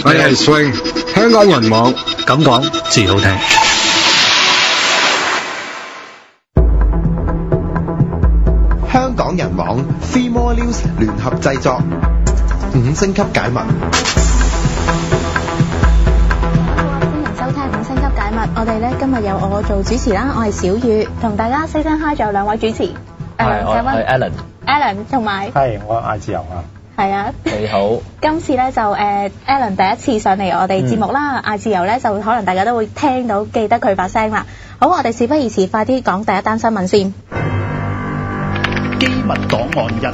我係 Swing， 香港人網咁講至好聽。香港人網 Three More News 聯合製作，5星級解密。歡迎收聽5星級解密。我哋咧今日有我做主持啦，我係小雨，同大家 say 聲 hi， 仲有兩位主持。我係 Alan 同埋係我係艾自由啊。係啊，你好。今次咧就Alan 第一次上嚟我哋節目啦，艾自由咧就可能大家都會聽到記得佢把聲啦。好，我哋事不宜遲，快啲講第一單新聞先。機密檔案一。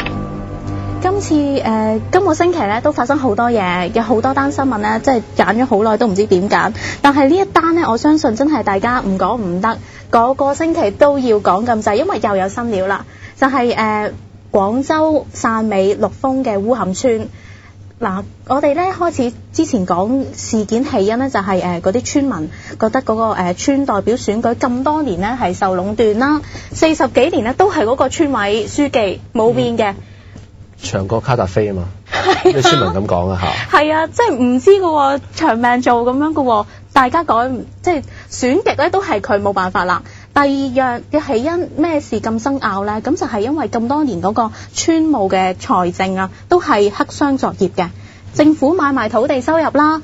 今個星期咧都發生好多嘢，有好多單新聞咧，即係揀咗好耐都唔知點揀。但係呢一單咧，我相信真係大家唔講唔得，個星期都要講咁滯，因為又有新料啦。就係廣州汕尾陸豐嘅烏坎村。嗱，我哋咧開始之前講事件起因咧，就係嗰啲村民覺得嗰個村代表選舉咁多年咧係受壟斷啦，40幾年咧都係嗰個村委書記冇變嘅。長過卡達菲啊嘛，啲村民咁講啊嚇。係啊，即係唔知嘅喎，長命做咁樣嘅喎，大家改即係選極咧都係佢冇辦法啦。第二樣嘅起因咩事咁爭拗咧？咁就係因為咁多年嗰個村務嘅財政啊，都係黑箱作業嘅。政府買賣土地收入啦，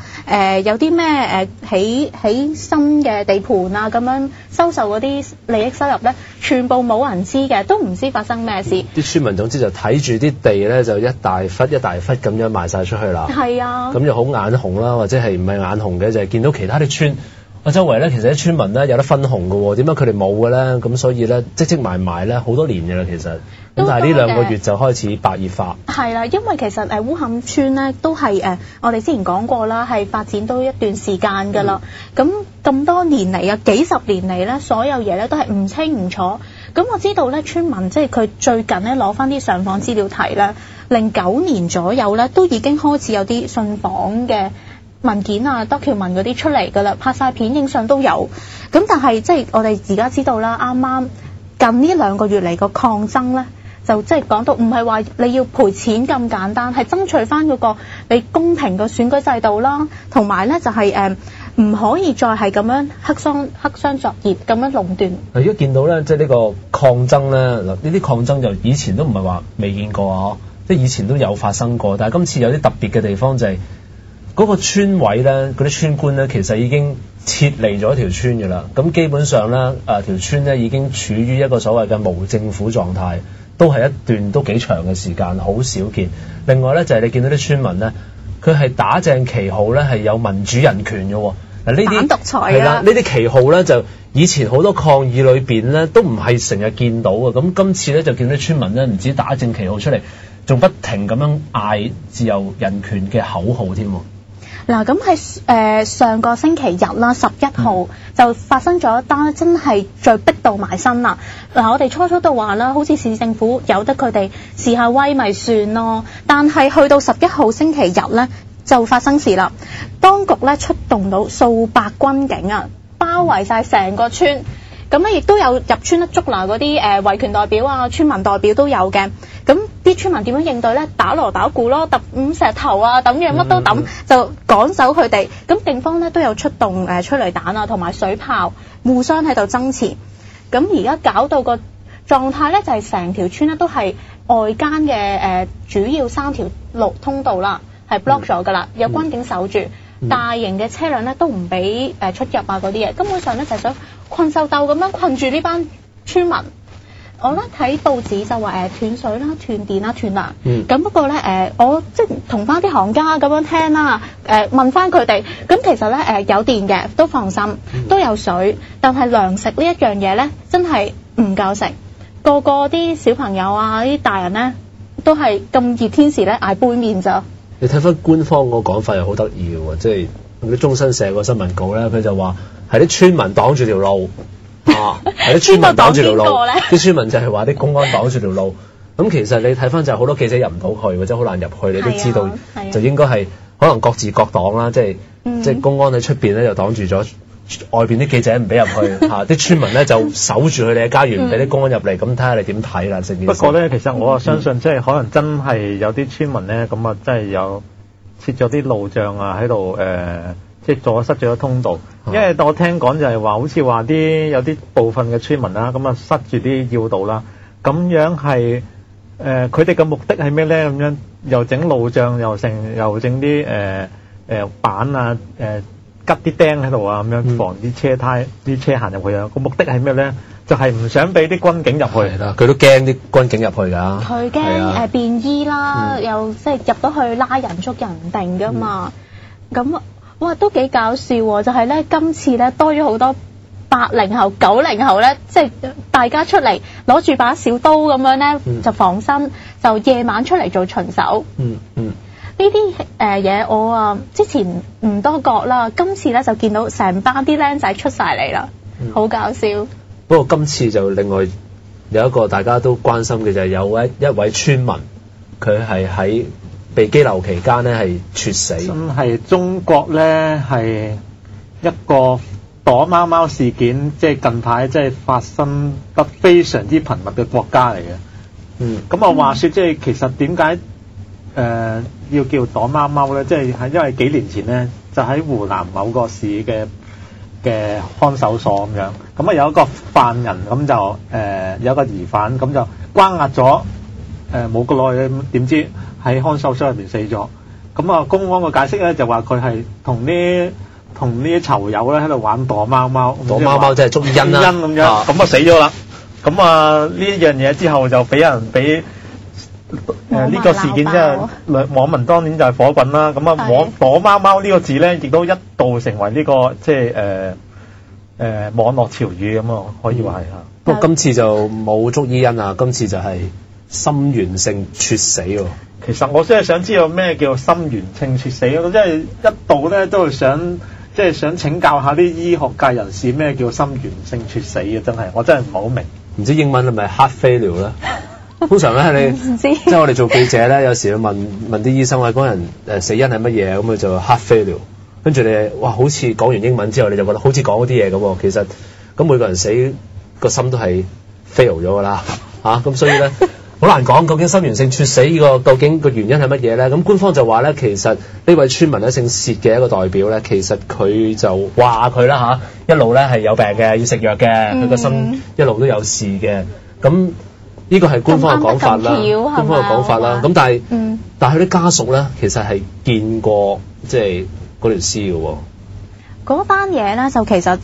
有啲咩起新嘅地盤啊，咁樣收受嗰啲利益收入咧，全部冇人知嘅，都唔知發生咩事。啲村民總之就睇住啲地咧，就一大忽一大忽咁樣賣晒出去啦。係啊，咁就好眼紅啦，或者係唔係眼紅嘅，就係見到其他啲村周圍咧，其實啲村民咧有得分紅嘅喎，點解佢哋冇嘅咧？咁所以咧積埋咧好多年嘅啦，其實。咁但係呢2個月就開始白熱化。係啦，因為其實烏坎村咧都係我哋之前講過啦，係發展到一段時間㗎啦。咁多年嚟啊，幾十年嚟咧，所有嘢咧都係唔清唔楚。咁我知道咧，村民即係佢最近咧攞翻啲上訪資料睇咧，09年左右咧都已經開始有啲信訪嘅文件啊、document 嗰啲出嚟㗎啦，拍晒片、影相都有。咁但係即係我哋而家知道啦，啱啱近呢2個月嚟個抗爭咧。就即係講到唔係話你要賠錢咁簡單，係爭取翻嗰個你公平嘅選舉制度啦，同埋咧就係唔可以再係咁樣黑箱作業咁樣壟斷。如果見到咧，即係呢個抗爭咧，嗱呢啲抗爭就以前都唔係話未見過啊，即係以前都有發生過，但係今次有啲特別嘅地方就係嗰個村委咧，嗰啲村官咧，其實已經撤離咗條村㗎啦。咁基本上咧，條村咧已經處於一個所謂嘅無政府狀態。都係一段都幾長嘅時間，好少見。另外咧就係你見到啲村民咧，佢係打正旗號咧，係有民主人權嘅喎。嗱呢啲獨裁係啦，呢啲旗號咧就以前好多抗議裏邊咧都唔係成日見到嘅。咁今次咧就見到啲村民咧唔止打正旗號出嚟，仲不停咁樣嗌自由人權嘅口號添。嗱，咁係上個星期日啦，11號就發生咗一單真係最逼到埋身啦。嗱，我哋初都話啦，好似市政府由得佢哋示下威咪算咯，但係去到11號星期日咧就發生事啦。當局咧出動到數百軍警啊，包圍晒成個村。咁咧亦都有入村咧捉拿嗰啲維權代表啊、村民代表都有嘅。咁啲村民點樣應對咧？打鑼打鼓咯，揼石頭啊，揼嘢乜都揼，就趕走佢哋。咁警方咧都有出動催淚彈啊，同埋水炮，互相喺度爭持。咁而家搞到個狀態咧，就係成條村咧都係外間嘅主要3條路通道啦，係 block 咗噶啦，有軍警守住。大型嘅車輛咧都唔俾出入啊嗰啲嘢，根本上咧就係想困獸鬥咁樣困住呢班村民。我咧睇報紙就話斷水啦、斷電啦、斷糧。咁不過咧我即係同翻啲行家咁樣聽啦，問翻佢哋，咁其實咧有電嘅都放心，都有水，但係糧食呢一樣嘢咧真係唔夠食。個啲小朋友啊、啲大人咧都係咁熱天時咧捱杯麵咋。你睇翻官方個講法又好得意嘅喎，即係啲中新社個新聞稿咧，佢就話係啲村民擋住條路啊，係啲村民擋住條路，啲村民就係話啲公安擋住條路。咁其實你睇翻就係好多記者入唔到去，或者好難入去，你都知道就應該係可能各自各擋啦，即係公安喺出邊咧就擋住咗。外邊啲記者唔俾入去嚇，啲村民咧就守住佢哋嘅家園，唔俾啲公安入嚟。咁睇下你點睇啦？成件事。不過咧，其實我相信即係可能真係有啲村民咧，咁啊真係有設咗啲路障啊喺度即係阻塞咗通道。因為我聽講就係話，好似話有啲部分嘅村民啦，咁啊塞住啲要道啦，咁樣係佢哋嘅目的係咩咧？咁樣又整路障，又整啲板啊，吉啲釘喺度啊，咁樣防啲啲車行入去啊。個目的係咩咧？就係唔想俾啲軍警入去。係啦，佢都驚啲軍警入去㗎。佢驚便衣啦，又即係入到去拉人捉人定㗎嘛。咁哇都幾搞笑喎！就係咧今次咧多咗好多80後、90後咧，即係大家出嚟攞住把小刀咁樣咧，就防身，就夜晚出嚟做巡守。呢啲嘢我之前唔多覺啦，今次咧就見到成班啲僆仔出晒嚟啦，好搞笑。不過今次就另外有一個大家都關心嘅就係有一位村民，佢係喺被羈留期間咧係猝死。真係中國咧係一個躲貓貓事件，即係近排即係發生得非常之頻密嘅國家嚟嘅。咁啊話說即係其實點解要叫躲貓貓咧？即係因為幾年前咧就喺湖南某個市嘅看守所咁樣，咁啊有一個犯人咁就有一個疑犯咁就關押咗冇個耐，點知喺看守所入邊死咗。咁啊公安嘅解釋咧就話佢係同啲囚友咧喺度玩躲貓貓。躲貓貓即係捉因啦，咁樣咁啊死咗啦。咁啊呢樣嘢之後就俾呢個事件即係網民當年就係火滾啦。咁啊躲貓貓呢個字咧，亦都一度成為呢個即係網絡潮語咁啊，可以話係嚇。不過今次就冇捉伊恩啊，今次就係心源性猝死喎。其實我真係想知道咩叫心源性猝死咯，即係一度咧都係想請教下啲醫學界人士咩叫心源性猝死嘅，真係我真係唔係好明。唔知英文係咪 heart failure 咧？通常咧你即係我哋做記者咧，有時要問啲醫生話嗰人死因係乜嘢，咁佢就 heart failure。跟住你哇，好似講完英文之後，你就覺得好似講嗰啲嘢咁喎。其實咁每個人死個心都係 fail 咗㗎啦嚇，咁所以咧好難講究竟心源性猝死呢個究竟個原因係乜嘢咧？咁官方就話咧，其實呢位村民咧姓薛嘅一個代表咧，其實佢就話佢啦嚇，一路咧係有病嘅，要食藥嘅，佢個心一路都有事嘅。咁呢個係官方嘅講法啦，官方嘅講法啦。咁但係佢啲家屬咧，其實係見過即係嗰條屍嘅喎。嗰單嘢咧就其實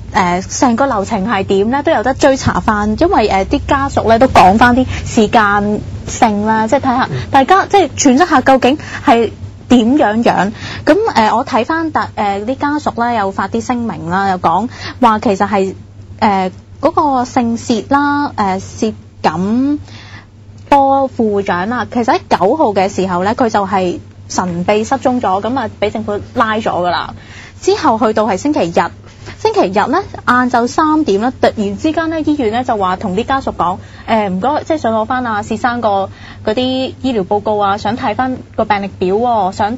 成個流程係點咧都有得追查翻，因為啲家屬咧都講翻啲時間性啦，即係睇下大家即係揣測下究竟係點樣。咁我睇翻啲家屬咧有發啲聲明啦，又講話其實係嗰個姓薛啦，薛錦波副會長啦，其實喺9號嘅時候咧，佢就係神秘失蹤咗，咁啊俾政府拉咗噶啦。之後去到係星期日咧晏晝3點咧，突然之間咧醫院咧就話同啲家屬講，唔該，即係想攞翻薛生嗰啲醫療報告啊，想睇翻個病歷表喎，想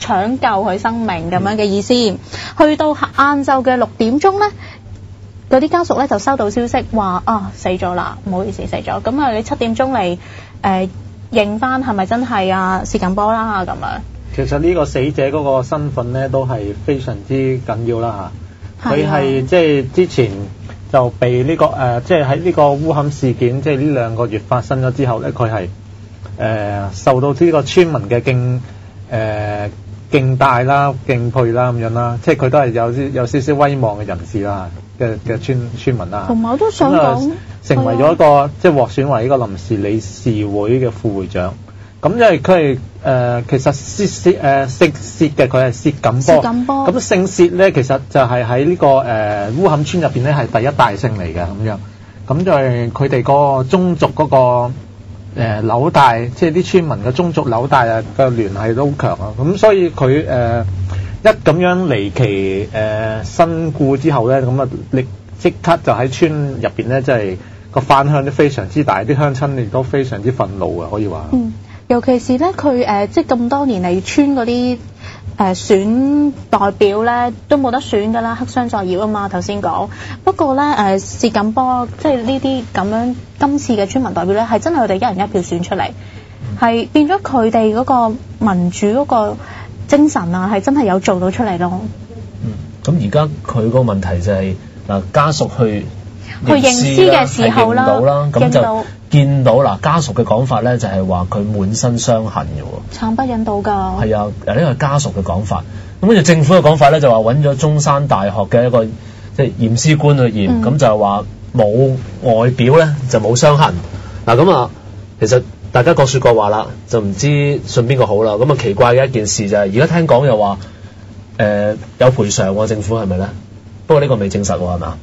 搶救佢生命咁樣嘅意思。去到晏晝嘅6點鐘咧，嗰啲家屬咧就收到消息話死咗啦，唔好意思死咗。咁啊你7點鐘嚟認翻係咪真係薛錦波啦咁樣。其實呢個死者嗰個身份咧都係非常之緊要啦嚇，佢係即係之前就被呢個即係喺呢個烏坎事件，即係呢2個月發生咗之後咧，佢係受到呢個村民嘅敬戴啦、敬佩啦咁樣啦，即係佢都係有少少威望嘅人士啦嘅村民啦。同埋我都想講，成為咗一個即係獲選為一個臨時理事會嘅副會長。咁因為佢係其實姓薛嘅，佢係薛錦波。咁姓薛咧，其實就係喺呢個烏坎村入邊咧係第一大姓嚟嘅咁樣。咁就係佢哋個宗族嗰個紐帶，即係啲村民嘅宗族紐帶嘅聯繫都好強啊。咁所以佢一咁樣離奇身故之後咧，咁啊即刻就喺村入邊咧，即係個反響都非常之大，啲鄉親亦都非常之憤怒啊，可以話。尤其是咧，佢即係咁多年嚟村嗰啲選代表咧，都冇得選㗎啦，黑箱作業啊嘛，頭先講。不過咧薛錦波即係呢啲咁樣今次嘅村民代表咧，係真係佢哋一人一票選出嚟，係變咗佢哋嗰個民主嗰個精神啊，係真係有做到出嚟咯。咁而家佢個問題就係嗱，家屬去認屍嘅時候啦，咁就見到嗱，家屬嘅講法咧就係話佢滿身傷痕嘅喎，慘不忍睹㗎。係啊，呢個係家屬嘅講法。咁跟住政府嘅講法咧就話揾咗中山大學嘅一個即係驗屍官去驗，咁就係話冇外表咧就冇傷痕。嗱咁啊，其實大家各說各話啦，就唔知信邊個好啦。咁啊奇怪嘅一件事就係而家聽講又話有賠償喎，政府係咪咧？不過呢個未證實喎，係咪啊？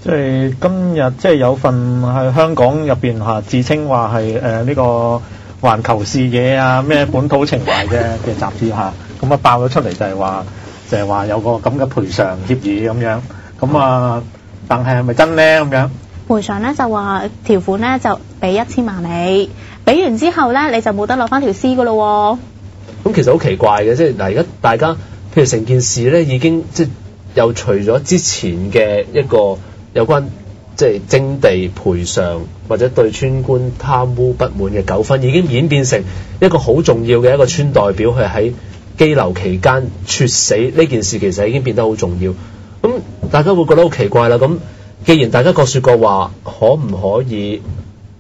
即係今日即係有份係香港入邊嚇自稱話係呢個環球視野啊咩本土情懷嘅雜誌嚇，咁啊爆咗出嚟就係話有個咁嘅賠償協議咁樣，咁啊但係咪真咧咁樣？賠償咧就話條款咧就俾1000萬你，俾完之後咧你就冇得攞翻條屍噶咯喎。咁其實好奇怪嘅，即係嗱而家大家譬如成件事咧已經即係又除咗之前嘅一個有關即係徵地賠償或者對村官貪污不滿嘅糾紛，已經演變成一個好重要嘅一個村代表佢喺羈留期間猝死呢件事，其實已經變得好重要。咁大家會覺得好奇怪啦。咁既然大家各說各話，可唔可以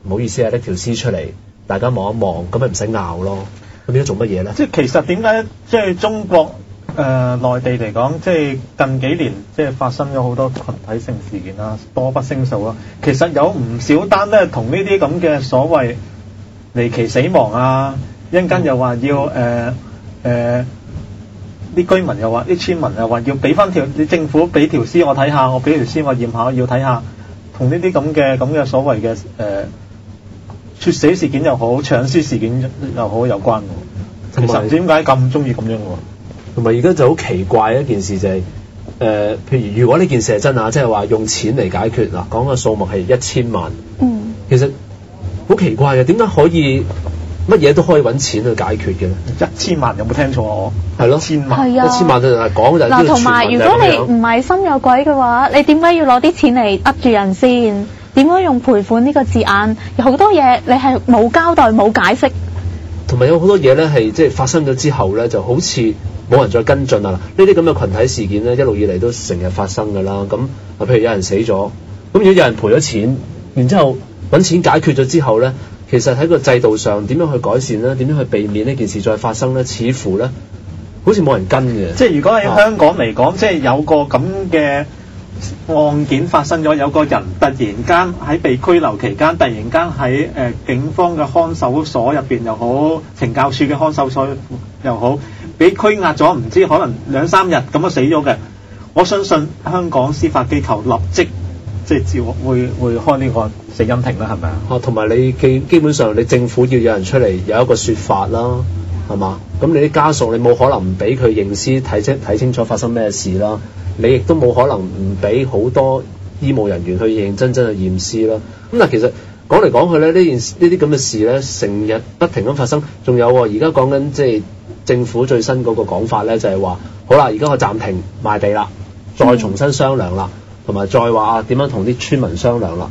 唔好意思啊，拎條屍出嚟，大家望一望，咁咪唔使拗咯。咁而家做乜嘢咧？即係其實點解即係中國內地嚟講，即係近幾年即係發生咗好多群體性事件啦，多不勝數啦。其實有唔少單都係同呢啲咁嘅所謂離奇死亡啊，一陣間又話要啲居民又話啲村民又話要俾翻條，你政府俾條屍我睇下，我俾條屍我驗下，要睇下，同呢啲咁嘅所謂嘅猝死事件又好，搶屍事件又好有關喎。其實點解咁中意咁樣喎？同埋而家就好奇怪一件事就係譬如如果呢件事係真啊，即係話用錢嚟解決嗱，講嘅數目係1000萬，其實好奇怪嘅，點解可以乜嘢都可以揾錢去解決嘅咧？1000萬有冇聽錯我？係咯，1000萬，1000萬就係講就係嗱，同埋如果你唔係心有鬼嘅話，你點解要攞啲錢嚟呃住人先？點解用賠款呢個字眼？有好多嘢你係冇交代冇解釋，同埋有好多嘢咧係即係發生咗之後咧，就好似冇人再跟進啊！呢啲咁嘅群體事件咧，一路以嚟都成日發生㗎啦。咁譬如有人死咗，咁如果有人賠咗錢，然之後揾錢解決咗之後咧，其實喺個制度上點樣去改善咧？點樣去避免呢件事再發生咧？似乎咧好似冇人跟嘅。即係如果喺香港嚟講，即係有個咁嘅案件發生咗，有個人突然間喺被拘留期間，突然間喺警方嘅看守所入邊又好，懲教處嘅看守所又好，俾拘押咗，唔知可能2-3日咁樣死咗嘅，我相信香港司法機構立即即係照會開呢個死因庭啦，係咪啊？同埋你基本上你政府要有人出嚟有一個說法啦，係嘛？咁你啲家屬你冇可能唔俾佢認屍睇清楚發生咩事啦，你亦都冇可能唔俾好多醫務人員去認真去驗屍啦。咁但其實講嚟講去咧，呢啲咁嘅事咧，成日不停咁發生。仲有而家講緊即係政府最新嗰個講法咧，就係話好啦，而家我暫停賣地啦，再重新商量啦，同埋再話點樣同啲村民商量啦。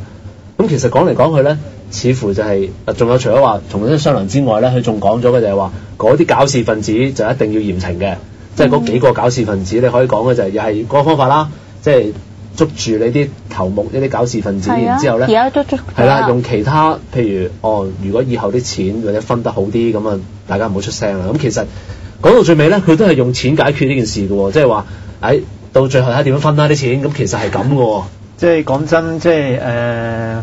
咁其實講嚟講去咧，似乎就係仲有除咗話重新商量之外咧，佢仲講咗嘅就係話嗰啲搞事分子就一定要嚴懲嘅，即係嗰幾個搞事分子，你可以講嘅就係又係嗰個方法啦，即係捉住你啲頭目呢啲搞事分子，然之後咧係啦，用其他譬如如果以後啲錢或者分得好啲咁啊，大家唔好出聲啦。咁其實講到最尾咧，佢都係用錢解決呢件事嘅喎，即係話到最後睇下點樣分啦啲錢，咁其實係咁嘅喎。即係講真，即係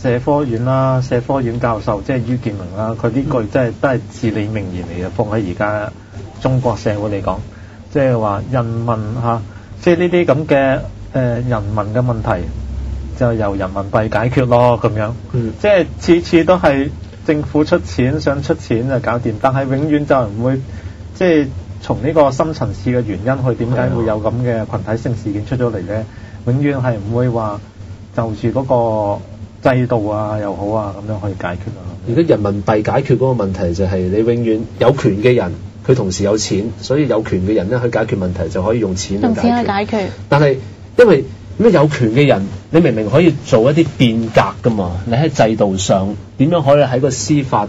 社科院啦，社科院教授即係于建明啦，佢呢句真係都係至理名言嚟嘅，放喺而家中國社會嚟講，即係話人民即係呢啲咁嘅人民嘅問題就由人民幣解決咯咁樣。即係次次都係政府出錢，想出錢就搞掂，但係永遠就唔會即係從呢個深層次嘅原因去點解會有咁嘅群體性事件出咗嚟咧？永遠係唔會話就住嗰個制度啊又好啊咁樣可以解決啊。而家人民幣解決嗰個問題就係你永遠有權嘅人，佢同時有錢，所以有權嘅人咧去解決問題就可以用錢去解決。但係因為咩有權嘅人，你明明可以做一啲變革噶嘛？你喺制度上點樣可以喺個司法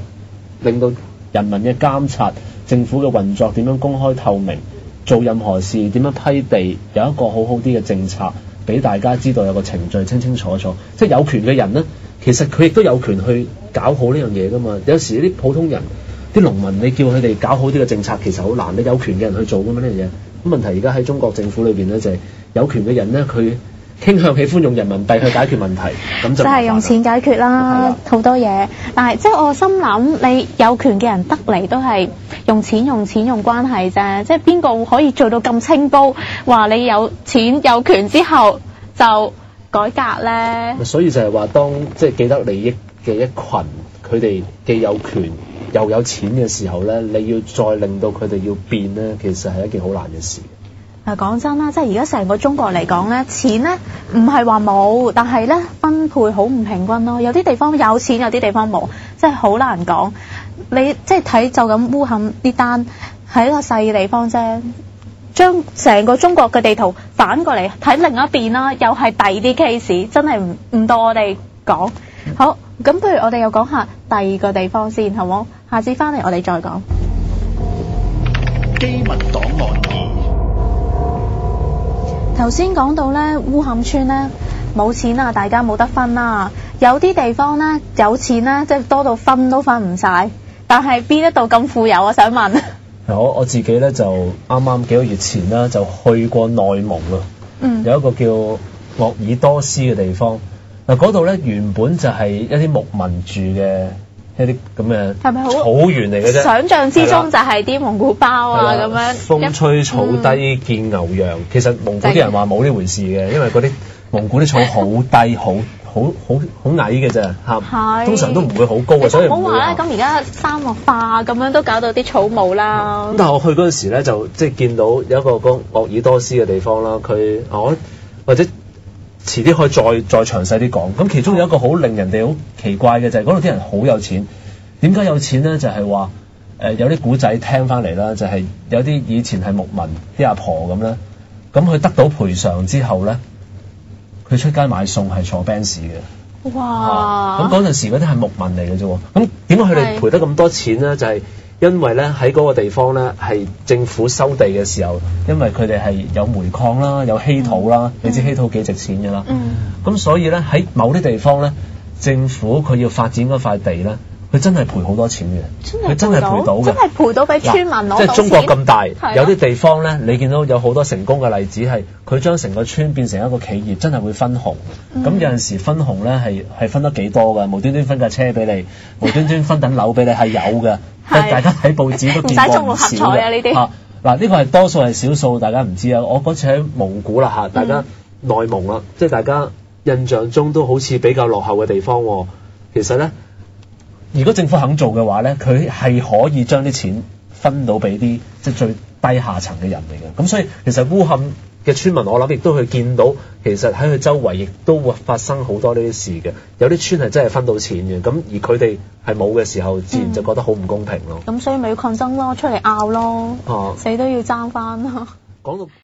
令到人民嘅監察政府嘅運作點樣公開透明，做任何事點樣批地，有一個好好啲嘅政策俾大家知道，有個程序清清楚楚。即係有權嘅人呢，其實佢亦都有權去搞好呢樣嘢㗎嘛。有時啲普通人、啲農民，你叫佢哋搞好啲嘅政策，其實好難。你有權嘅人去做㗎嘛呢樣嘢。咁問題而家喺中國政府裏邊呢，就係有權嘅人呢，佢傾向喜歡用人民幣去解決問題，咁就係用錢解決啦，好多嘢。但係即係我心諗，你有權嘅人得嚟都係用錢用關係啫。即係邊個會可以做到咁清高？話你有錢有權之後就改革咧？所以就係話，當即係既得利益嘅一群，佢哋既有權又有錢嘅時候咧，你要再令到佢哋要變咧，其實係一件好難嘅事。講真啦，即係而家成個中國嚟講咧，錢咧唔係話冇，但係咧分配好唔平均咯。有啲地方有錢，有啲地方冇，即係好難講。你即係睇就咁烏坎呢單係一個細嘅地方啫，將成個中國嘅地圖反過嚟睇另一邊啦，又係第二啲 case， 真係唔到我哋講。好，咁不如我哋又講下第二個地方先，好冇？下次翻嚟我哋再講。機密檔案2。頭先講到咧，烏坎村咧冇錢啊，大家冇得分啦。有啲地方咧有錢咧，即係多到分都分唔晒。但係邊一度咁富有？我想問。我自己咧就啱啱幾個月前啦，就去過內蒙啊。有一個叫鄂爾多斯嘅地方。嗱，嗰度咧原本就係一啲牧民住嘅一啲咁嘅草原嚟嘅啫。想像之中就係啲蒙古包啊咁樣。風吹草低見牛羊。其實蒙古啲人話冇呢回事嘅，因為嗰啲蒙古啲草好低，好矮嘅啫嚇，通常都唔會好高嘅，所以唔會。唔好話啦，咁而家沙漠化咁樣都搞到啲草冇啦。咁但係我去嗰陣時咧，就即係見到有一個講鄂爾多斯嘅地方啦，佢或者遲啲可以再詳細啲講。咁其中有一個好令人哋好奇怪嘅就係嗰度啲人好有錢。點解有錢咧？就係話有啲古仔聽翻嚟啦，就係有啲以前係牧民啲阿婆咁咧，咁佢得到賠償之後咧，佢出街買餸係坐 Benz 嘅。哇！咁嗰陣時嗰啲係牧民嚟嘅啫喎。咁點解佢哋賠得咁多錢咧？就係因為咧喺嗰個地方咧係政府收地嘅時候，因為佢哋係有煤礦啦，有稀土啦，你知稀土幾值錢㗎啦。咁所以咧喺某啲地方咧，政府佢要發展嗰塊地咧，佢真係賠好多錢嘅，佢真係賠到嘅，真係賠到俾村民攞到錢。即係中國咁大，有啲地方咧，你見到有好多成功嘅例子係佢將成個村變成一個企業，真係會分紅。咁有陣時分紅咧係分得幾多㗎？無端端分架車俾你，無端端分等樓俾你係有嘅。大家睇報紙都見過唔使中六合彩啊！呢啲嗱呢個係多數係少數，大家唔知啊。我嗰次喺蒙古啦嚇，大家內蒙啦，即係大家印象中都好似比較落後嘅地方喎。其實咧，如果政府肯做嘅話咧，佢係可以將啲錢分到俾啲即係最低下層嘅人嚟嘅。咁所以其實烏坎嘅村民，我諗亦都去見到，其實喺佢周圍亦都會發生好多呢啲事嘅。有啲村係真係分到錢嘅，咁而佢哋係冇嘅時候，自然就覺得好唔公平咯。咁所以咪要抗爭咯，出嚟拗咯，死都要爭翻咯。講到